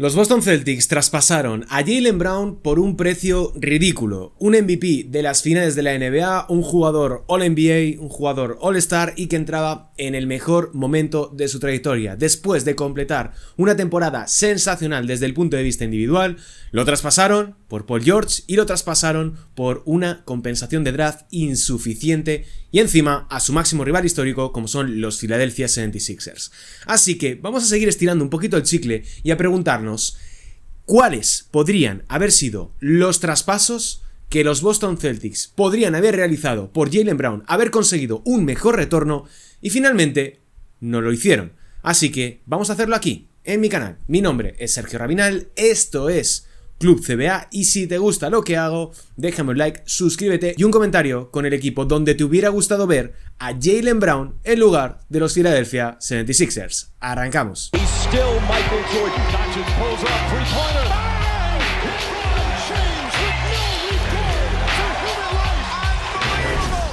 Los Boston Celtics traspasaron a Jaylen Brown por un precio ridículo, un MVP de las finales de la NBA, un jugador All-NBA, un jugador All-Star y que entraba en el mejor momento de su trayectoria. Después de completar una temporada sensacional desde el punto de vista individual, lo traspasaron por Paul George y lo traspasaron por una compensación de draft insuficiente y encima a su máximo rival histórico como son los Philadelphia 76ers. Así que vamos a seguir estirando un poquito el chicle y a preguntarnos ¿cuáles podrían haber sido los traspasos que los Boston Celtics podrían haber realizado por Jaylen Brown, haber conseguido un mejor retorno y finalmente no lo hicieron? Así que vamos a hacerlo aquí, en mi canal. Mi nombre es Sergio Rabinal, esto es Club CBA y si te gusta lo que hago, déjame un like, suscríbete y un comentario con el equipo donde te hubiera gustado ver a Jaylen Brown en lugar de los Philadelphia 76ers. Arrancamos.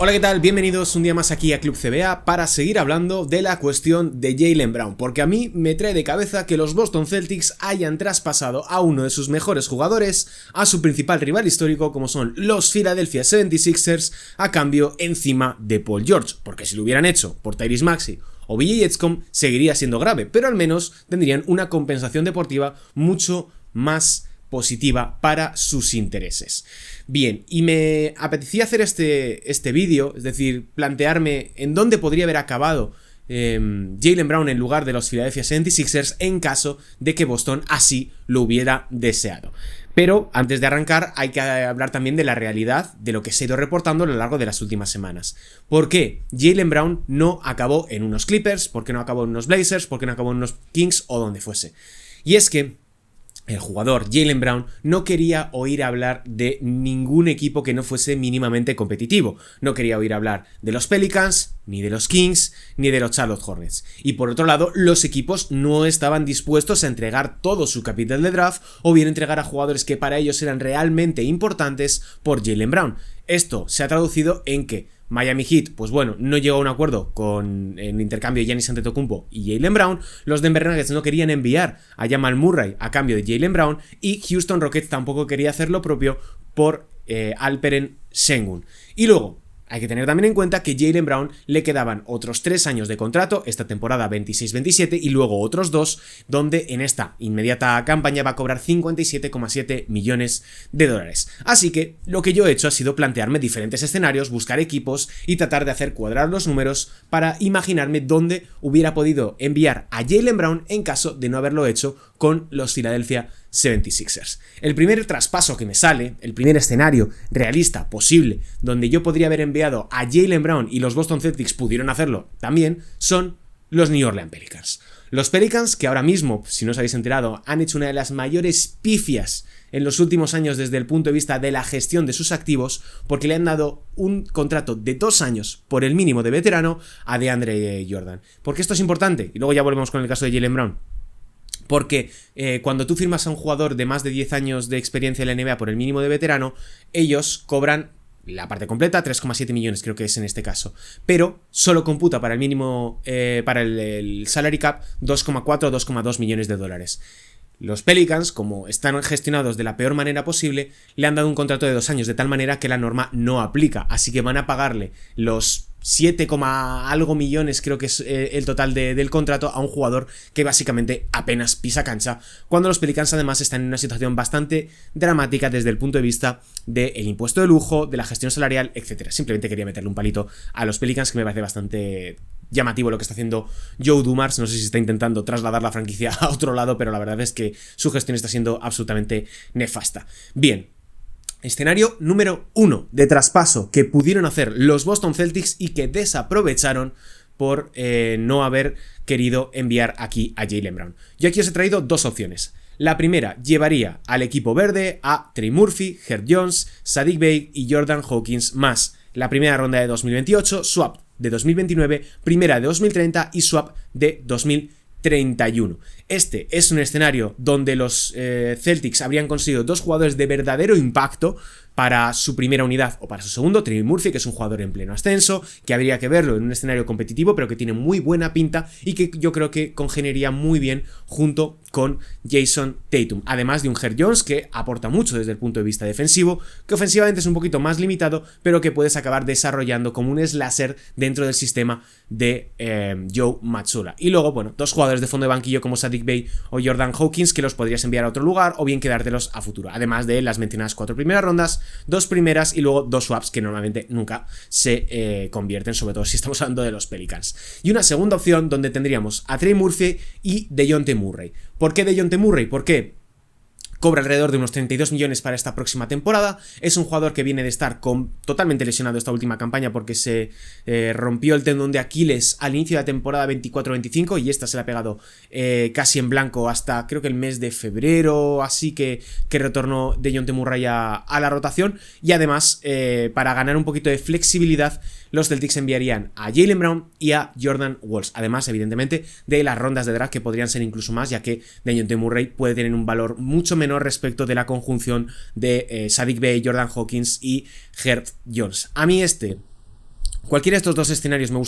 Hola, ¿qué tal? Bienvenidos un día más aquí a Club CBA para seguir hablando de la cuestión de Jaylen Brown, porque a mí me trae de cabeza que los Boston Celtics hayan traspasado a uno de sus mejores jugadores, a su principal rival histórico como son los Philadelphia 76ers, a cambio encima de Paul George, porque si lo hubieran hecho por Tyrese Maxey o BJ Edgecombe seguiría siendo grave, pero al menos tendrían una compensación deportiva mucho más positiva para sus intereses. Bien, y me apetecía hacer este vídeo, es decir, plantearme en dónde podría haber acabado Jaylen Brown en lugar de los Philadelphia 76ers en caso de que Boston así lo hubiera deseado. Pero antes de arrancar hay que hablar también de la realidad de lo que se ha ido reportando a lo largo de las últimas semanas. ¿Por qué Jaylen Brown no acabó en unos Clippers? ¿Por qué no acabó en unos Blazers? ¿Por qué no acabó en unos Kings o donde fuese? Y es que el jugador Jaylen Brown no quería oír hablar de ningún equipo que no fuese mínimamente competitivo. No quería oír hablar de los Pelicans, ni de los Kings, ni de los Charlotte Hornets. Y por otro lado, los equipos no estaban dispuestos a entregar todo su capital de draft o bien entregar a jugadores que para ellos eran realmente importantes por Jaylen Brown. Esto se ha traducido en que Miami Heat, pues bueno, no llegó a un acuerdo con el intercambio de Giannis Antetokounmpo y Jaylen Brown. Los Denver Nuggets no querían enviar a Jamal Murray a cambio de Jaylen Brown y Houston Rockets tampoco quería hacer lo propio por Alperen Sengun. Y luego hay que tener también en cuenta que Jaylen Brown le quedaban otros 3 años de contrato, esta temporada 26-27 y luego otros 2, donde en esta inmediata campaña va a cobrar 57,7 millones de dólares. Así que lo que yo he hecho ha sido plantearme diferentes escenarios, buscar equipos y tratar de hacer cuadrar los números para imaginarme dónde hubiera podido enviar a Jaylen Brown en caso de no haberlo hecho con los Philadelphia 76ers. El primer traspaso que me sale, el primer escenario realista posible donde yo podría haber enviado a Jaylen Brown y los Boston Celtics pudieron hacerlo también, son los New Orleans Pelicans. Los Pelicans que ahora mismo, si no os habéis enterado, han hecho una de las mayores pifias en los últimos años desde el punto de vista de la gestión de sus activos, porque le han dado un contrato de 2 años por el mínimo de veterano a DeAndre Jordan. Porque esto es importante, y luego ya volvemos con el caso de Jaylen Brown. Porque cuando tú firmas a un jugador de más de 10 años de experiencia en la NBA por el mínimo de veterano, ellos cobran la parte completa, 3,7 millones creo que es en este caso, pero solo computa para el mínimo, para el salary cap, 2,4 o 2,2 millones de dólares. Los Pelicans, como están gestionados de la peor manera posible, le han dado un contrato de 2 años, de tal manera que la norma no aplica, así que van a pagarle los 7, algo millones creo que es el total del contrato a un jugador que básicamente apenas pisa cancha, cuando los Pelicans además están en una situación bastante dramática desde el punto de vista del impuesto de lujo, de la gestión salarial, etc. Simplemente quería meterle un palito a los Pelicans, que me parece bastante llamativo lo que está haciendo Joe Dumars. No sé si está intentando trasladar la franquicia a otro lado, pero la verdad es que su gestión está siendo absolutamente nefasta. Bien, escenario número 1 de traspaso que pudieron hacer los Boston Celtics y que desaprovecharon por no haber querido enviar aquí a Jaylen Brown. Yo aquí os he traído 2 opciones. La primera llevaría al equipo verde a Trey Murphy, Herb Jones, Saddiq Bey y Jordan Hawkins, más la primera ronda de 2028, swap de 2029, primera de 2030 y swap de 2031. Este es un escenario donde los Celtics habrían conseguido dos jugadores de verdadero impacto para su primera unidad o para su segundo, Trey Murphy, que es un jugador en pleno ascenso, que habría que verlo en un escenario competitivo, pero que tiene muy buena pinta y que yo creo que congeniaría muy bien junto con Jason Tatum, además de un Herb Jones que aporta mucho desde el punto de vista defensivo, que ofensivamente es un poquito más limitado, pero que puedes acabar desarrollando como un slasher dentro del sistema de Joe Mazzulla. Y luego, bueno, dos jugadores de fondo de banquillo como Saddiq Bey o Jordan Hawkins que los podrías enviar a otro lugar o bien quedártelos a futuro, además de las mencionadas 4 primeras rondas, 2 primeras y luego 2 swaps que normalmente nunca se convierten, sobre todo si estamos hablando de los Pelicans. Y una segunda opción donde tendríamos a Trey Murphy y DeJounte Murray. ¿Por qué DeJounte Murray? Porque cobra alrededor de unos 32 millones para esta próxima temporada. Es un jugador que viene de estar totalmente lesionado esta última campaña porque se rompió el tendón de Aquiles al inicio de la temporada 24-25 y esta se la ha pegado casi en blanco hasta creo que el mes de febrero, así que retornó DeJounte Murray a la rotación. Y además, para ganar un poquito de flexibilidad, los Celtics enviarían a Jaylen Brown y a Jordan Walls, además evidentemente de las rondas de draft que podrían ser incluso más, ya que DeJounte Murray puede tener un valor mucho menor respecto de la conjunción de Saddiq Bey, Jordan Hawkins y Herb Jones. A mí cualquiera de estos dos escenarios me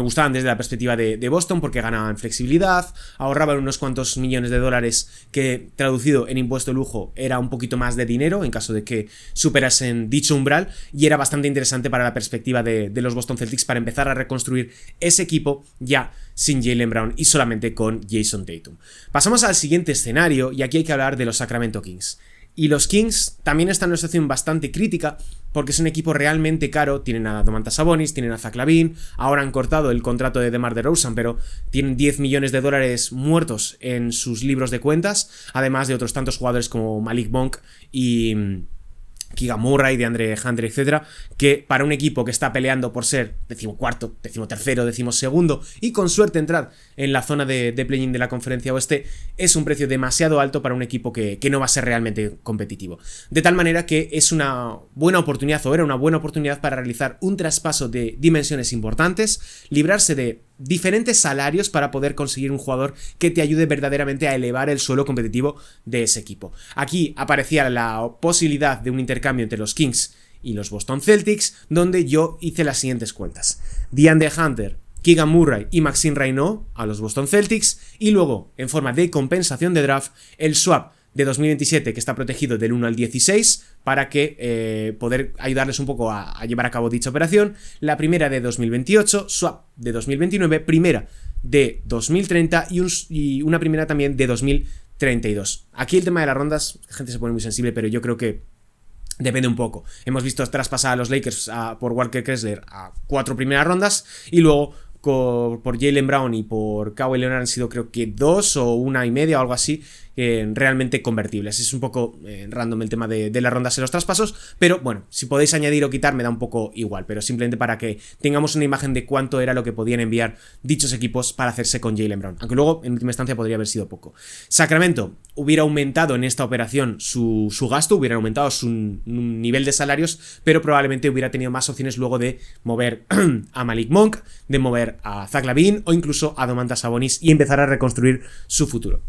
gustaban desde la perspectiva de Boston porque ganaban flexibilidad, ahorraban unos cuantos millones de dólares que traducido en impuesto de lujo era un poquito más de dinero en caso de que superasen dicho umbral, y era bastante interesante para la perspectiva de los Boston Celtics para empezar a reconstruir ese equipo ya sin Jaylen Brown y solamente con Jason Tatum. Pasamos al siguiente escenario y aquí hay que hablar de los Sacramento Kings. Y los Kings también están en una situación bastante crítica porque es un equipo realmente caro. Tienen a Domantas Sabonis, tienen a Zach LaVine, ahora han cortado el contrato de DeMar DeRozan, pero tienen 10 millones de dólares muertos en sus libros de cuentas, además de otros tantos jugadores como Malik Monk y Keegan Murray, DeAndre Hunter, etcétera, que para un equipo que está peleando por ser 14º, 13º, 12º y con suerte entrar en la zona de play-in de la Conferencia Oeste, es un precio demasiado alto para un equipo que no va a ser realmente competitivo. De tal manera que es una buena oportunidad, o era una buena oportunidad para realizar un traspaso de dimensiones importantes, librarse de diferentes salarios para poder conseguir un jugador que te ayude verdaderamente a elevar el suelo competitivo de ese equipo. Aquí aparecía la posibilidad de un intercambio entre los Kings y los Boston Celtics, donde yo hice las siguientes cuentas: DeAndre Hunter, Keegan Murray y Maxime Reynaud a los Boston Celtics, y luego, en forma de compensación de draft, el swap de 2027 que está protegido del 1 al 16 para que poder ayudarles un poco a llevar a cabo dicha operación, la primera de 2028, swap de 2029, primera de 2030 y una primera también de 2032. Aquí el tema de las rondas, la gente se pone muy sensible, pero yo creo que depende un poco. Hemos visto traspasar a los Lakers por Walker Kessler a 4 primeras rondas y luego por Jaylen Brown y por Kawhi Leonard han sido creo que 2 o 1.5 o algo así, realmente convertibles. Es un poco random el tema de las rondas en los traspasos, pero bueno, si podéis añadir o quitar me da un poco igual, pero simplemente para que tengamos una imagen de cuánto era lo que podían enviar dichos equipos para hacerse con Jaylen Brown, aunque luego en última instancia podría haber sido poco. Sacramento hubiera aumentado en esta operación su gasto, hubiera aumentado su nivel de salarios, pero probablemente hubiera tenido más opciones luego de mover a Malik Monk, de mover a Zach LaVine o incluso a Domantas Sabonis y empezar a reconstruir su futuro.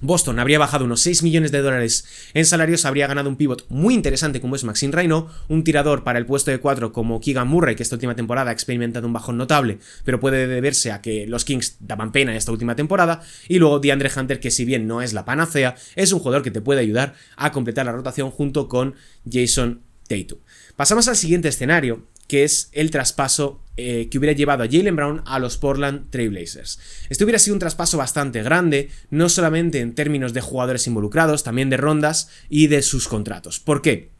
Boston habría bajado unos 6 millones de dólares en salarios, habría ganado un pivot muy interesante como es Maxime Reynaud, un tirador para el puesto de 4 como Keegan Murray, que esta última temporada ha experimentado un bajón notable, pero puede deberse a que los Kings daban pena esta última temporada, y luego DeAndre Hunter, que si bien no es la panacea, es un jugador que te puede ayudar a completar la rotación junto con Jason Tatum. Pasamos al siguiente escenario, que es el traspaso que hubiera llevado a Jaylen Brown a los Portland Trail Blazers. Este hubiera sido un traspaso bastante grande, no solamente en términos de jugadores involucrados, también de rondas y de sus contratos. ¿Por qué?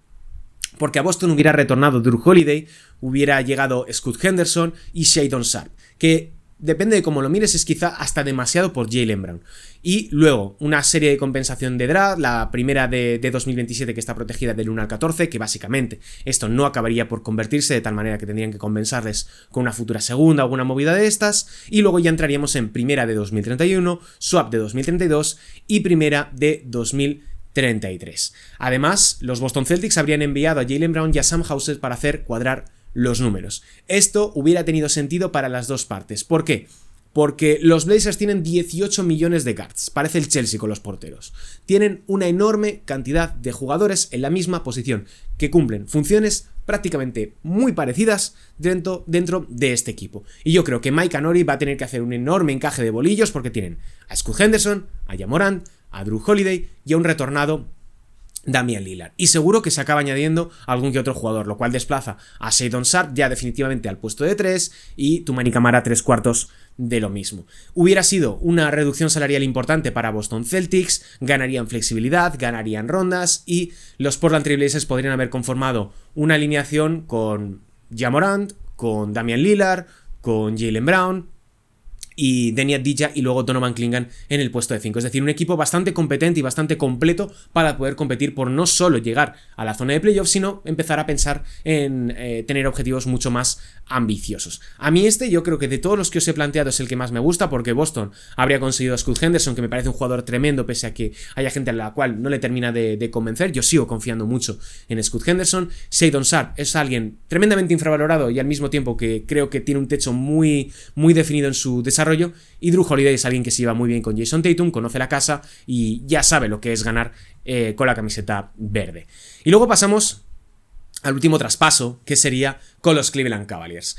Porque a Boston hubiera retornado Drew Holiday, hubiera llegado Scoot Henderson y Shadon Sharpe, que depende de cómo lo mires, es quizá hasta demasiado por Jaylen Brown. Y luego una serie de compensación de draft, la primera de 2027 que está protegida del 1 al 14, que básicamente esto no acabaría por convertirse, de tal manera que tendrían que compensarles con una futura segunda o alguna movida de estas, y luego ya entraríamos en primera de 2031, swap de 2032 y primera de 2033. Además, los Boston Celtics habrían enviado a Jaylen Brown y a Sam Hauser para hacer cuadrar los números. Esto hubiera tenido sentido para las dos partes. ¿Por qué? porque los Blazers tienen 18 millones de guards, parece el Chelsea con los porteros. Tienen una enorme cantidad de jugadores en la misma posición, que cumplen funciones prácticamente muy parecidas dentro de este equipo. Y yo creo que Mike Conley va a tener que hacer un enorme encaje de bolillos porque tienen a Scoot Henderson, a Ja Morant, a Drew Holiday y a un retornado Damian Lillard. Y seguro que se acaba añadiendo algún que otro jugador, lo cual desplaza a Shadon Sharpe ya definitivamente al puesto de 3 y Toumani Camara 3/4 de lo mismo. Hubiera sido una reducción salarial importante para Boston Celtics, ganarían flexibilidad, ganarían rondas y los Portland Trail Blazers podrían haber conformado una alineación con Ja Morant, con Damian Lillard, con Jaylen Brown y Denny Avdija y luego Donovan Clingan en el puesto de 5. Es decir, un equipo bastante competente y bastante completo para poder competir por no solo llegar a la zona de playoffs, sino empezar a pensar en tener objetivos mucho más ambiciosos. A mí yo creo que de todos los que os he planteado es el que más me gusta, porque Boston habría conseguido a Scoot Henderson, que me parece un jugador tremendo, pese a que haya gente a la cual no le termina de convencer. Yo sigo confiando mucho en Scoot Henderson. Shadon Sharpe es alguien tremendamente infravalorado y al mismo tiempo que creo que tiene un techo muy, muy definido en su desarrollo. Y Drew Holiday es alguien que se lleva muy bien con Jason Tatum, conoce la casa y ya sabe lo que es ganar con la camiseta verde. Y luego pasamos al último traspaso, que sería con los Cleveland Cavaliers.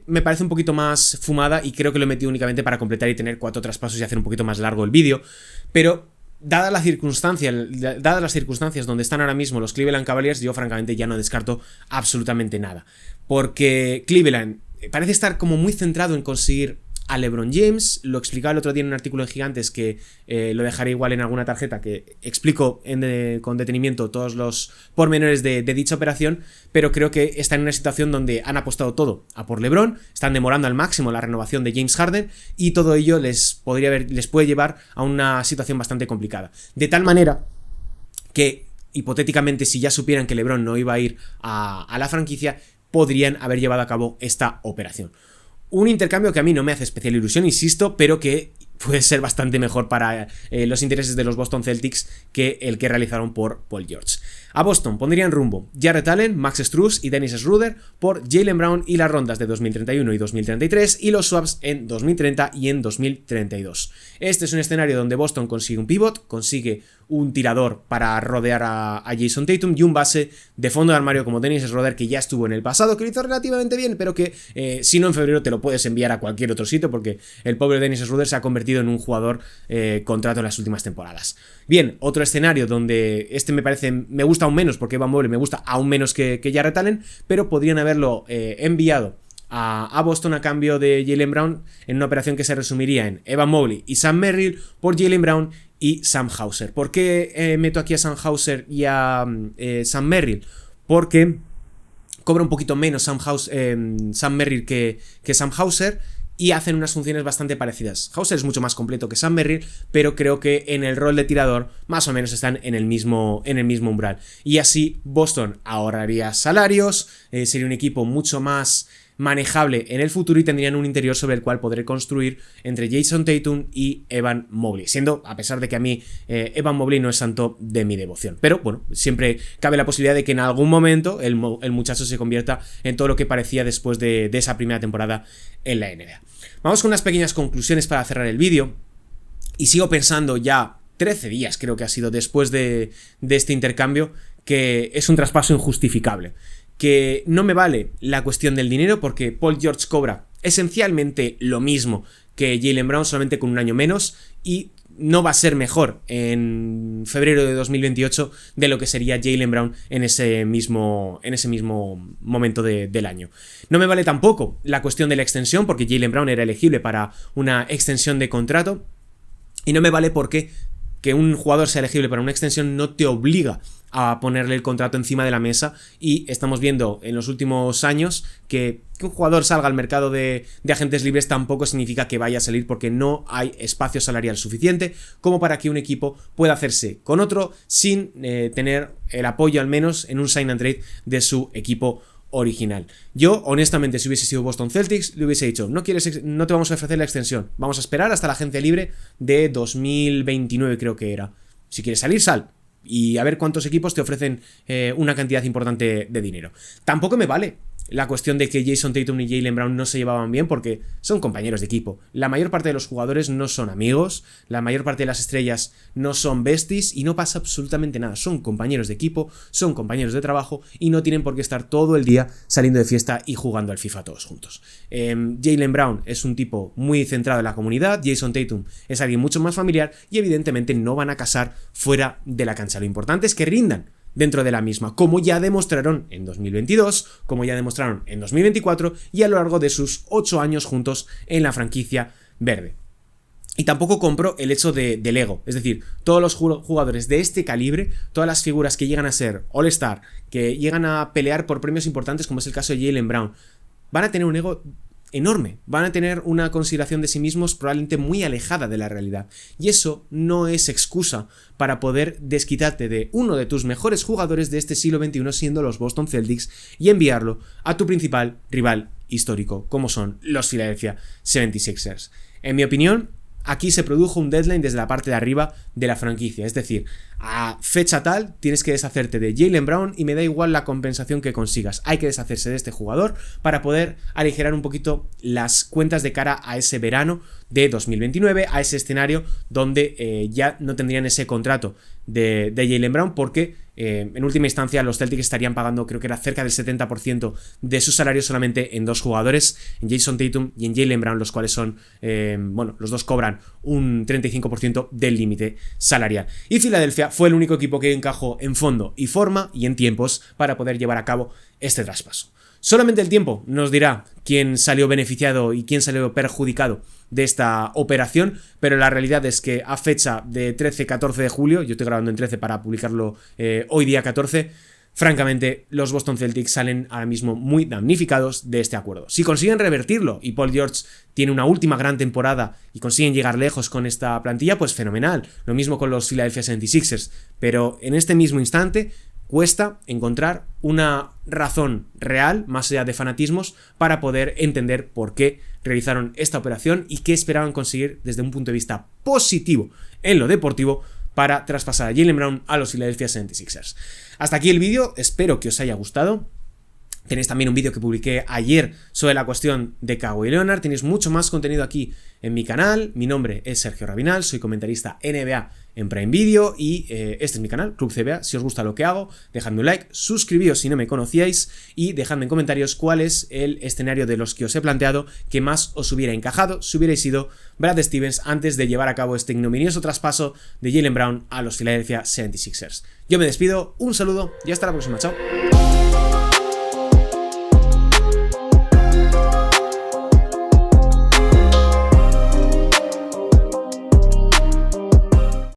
Me parece un poquito más fumada y creo que lo he metido únicamente para completar y tener 4 traspasos y hacer un poquito más largo el vídeo, pero dadas las circunstancias donde están ahora mismo los Cleveland Cavaliers, yo francamente ya no descarto absolutamente nada, porque Cleveland parece estar como muy centrado en conseguir a LeBron James. Lo explicaba el otro día en un artículo en Gigantes, que lo dejaré igual en alguna tarjeta, que explico con detenimiento todos los pormenores de dicha operación, pero creo que está en una situación donde han apostado todo a por LeBron, están demorando al máximo la renovación de James Harden y todo ello les puede llevar a una situación bastante complicada. De tal manera que, hipotéticamente, si ya supieran que LeBron no iba a ir a la franquicia, podrían haber llevado a cabo esta operación. Un intercambio que a mí no me hace especial ilusión, insisto, pero que puede ser bastante mejor para los intereses de los Boston Celtics que el que realizaron por Paul George. A Boston pondrían rumbo Jarrett Allen, Max Strus y Dennis Schroeder por Jaylen Brown y las rondas de 2031 y 2033 y los swaps en 2030 y en 2032. Este es un escenario donde Boston consigue un pivot, consigue un tirador para rodear a Jason Tatum y un base de fondo de armario como Dennis Schroeder, que ya estuvo en el pasado, que lo hizo relativamente bien, pero que si no en febrero te lo puedes enviar a cualquier otro sitio, porque el pobre Dennis Schroeder se ha convertido en un jugador contrato en las últimas temporadas. Bien, otro escenario donde me gusta aún menos, porque Evan Mobley me gusta aún menos que Jarrett Allen, pero podrían haberlo enviado a Boston a cambio de Jaylen Brown en una operación que se resumiría en Evan Mobley y Sam Merrill por Jaylen Brown y Sam Hauser. ¿Por qué meto aquí a Sam Hauser y a Sam Merrill? Porque cobra un poquito menos Sam Merrill que Sam Hauser y hacen unas funciones bastante parecidas. Hauser es mucho más completo que Sam Merrill, pero creo que en el rol de tirador más o menos están en el mismo umbral. Y así Boston ahorraría salarios, sería un equipo mucho más manejable en el futuro y tendrían un interior sobre el cual poder construir entre Jason Tatum y Evan Mobley, siendo, a pesar de que a mí Evan Mobley no es santo de mi devoción, pero bueno, siempre cabe la posibilidad de que en algún momento el muchacho se convierta en todo lo que parecía después de esa primera temporada en la NBA. Vamos con unas pequeñas conclusiones para cerrar el vídeo, y sigo pensando ya 13 días creo que ha sido después de este intercambio que es un traspaso injustificable, que no me vale la cuestión del dinero porque Paul George cobra esencialmente lo mismo que Jaylen Brown, solamente con un año menos, y no va a ser mejor en febrero de 2028 de lo que sería Jaylen Brown en ese mismo momento del año. No me vale tampoco la cuestión de la extensión porque Jaylen Brown era elegible para una extensión de contrato, y no me vale porque que un jugador sea elegible para una extensión no te obliga a ponerle el contrato encima de la mesa, y estamos viendo en los últimos años que un jugador salga al mercado de agentes libres tampoco significa que vaya a salir, porque no hay espacio salarial suficiente como para que un equipo pueda hacerse con otro sin tener el apoyo al menos en un sign and trade de su equipo original. Yo, honestamente, si hubiese sido Boston Celtics, le hubiese dicho, no te vamos a ofrecer la extensión, vamos a esperar hasta la agencia libre de 2029, creo que era. Si quieres salir, sal, y a ver cuántos equipos te ofrecen una cantidad importante de dinero. Tampoco me vale la cuestión de que Jason Tatum y Jaylen Brown no se llevaban bien porque son compañeros de equipo. La mayor parte de los jugadores no son amigos, la mayor parte de las estrellas no son besties y no pasa absolutamente nada. Son compañeros de equipo, son compañeros de trabajo y no tienen por qué estar todo el día saliendo de fiesta y jugando al FIFA todos juntos. Jaylen Brown es un tipo muy centrado en la comunidad, Jason Tatum es alguien mucho más familiar y evidentemente no van a casar fuera de la cancha. Lo importante es que rindan dentro de la misma, como ya demostraron en 2022, como ya demostraron en 2024 y a lo largo de sus 8 años juntos en la franquicia verde. Y tampoco compro el hecho del ego, es decir, todos los jugadores de este calibre, todas las figuras que llegan a ser All-Star, que llegan a pelear por premios importantes como es el caso de Jaylen Brown, van a tener un ego enorme, van a tener una consideración de sí mismos probablemente muy alejada de la realidad, y eso no es excusa para poder desquitarte de uno de tus mejores jugadores de este siglo XXI siendo los Boston Celtics y enviarlo a tu principal rival histórico como son los Philadelphia 76ers. En mi opinión, aquí se produjo un deadline desde la parte de arriba de la franquicia, es decir, a fecha tal tienes que deshacerte de Jaylen Brown y me da igual la compensación que consigas, hay que deshacerse de este jugador para poder aligerar un poquito las cuentas de cara a ese verano de 2029, a ese escenario donde ya no tendrían ese contrato de Jaylen Brown porque en última instancia los Celtics estarían pagando, creo que era cerca del 70% de su salario solamente en dos jugadores, en Jason Tatum y en Jaylen Brown, los cuales son, los dos cobran un 35% del límite salarial. Y Filadelfia fue el único equipo que encajó en fondo y forma y en tiempos para poder llevar a cabo este traspaso. Solamente el tiempo nos dirá quién salió beneficiado y quién salió perjudicado de esta operación, pero la realidad es que a fecha de 13-14 de julio, yo estoy grabando en 13 para publicarlo hoy día 14, francamente los Boston Celtics salen ahora mismo muy damnificados de este acuerdo. Si consiguen revertirlo y Paul George tiene una última gran temporada y consiguen llegar lejos con esta plantilla, pues fenomenal. Lo mismo con los Philadelphia 76ers, pero en este mismo instante cuesta encontrar una razón real, más allá de fanatismos, para poder entender por qué realizaron esta operación y qué esperaban conseguir desde un punto de vista positivo en lo deportivo para traspasar a Jaylen Brown a los Philadelphia 76ers. Hasta aquí el vídeo, espero que os haya gustado. Tenéis también un vídeo que publiqué ayer sobre la cuestión de Kawhi Leonard. Tenéis mucho más contenido aquí en mi canal. Mi nombre es Sergio Rabinal, soy comentarista NBA en Prime Video y este es mi canal, Club CBA. Si os gusta lo que hago, dejadme un like, suscribíos si no me conocíais y dejadme en comentarios cuál es el escenario de los que os he planteado que más os hubiera encajado si hubierais sido Brad Stevens antes de llevar a cabo este ignominioso traspaso de Jaylen Brown a los Philadelphia 76ers. Yo me despido, un saludo y hasta la próxima, chao.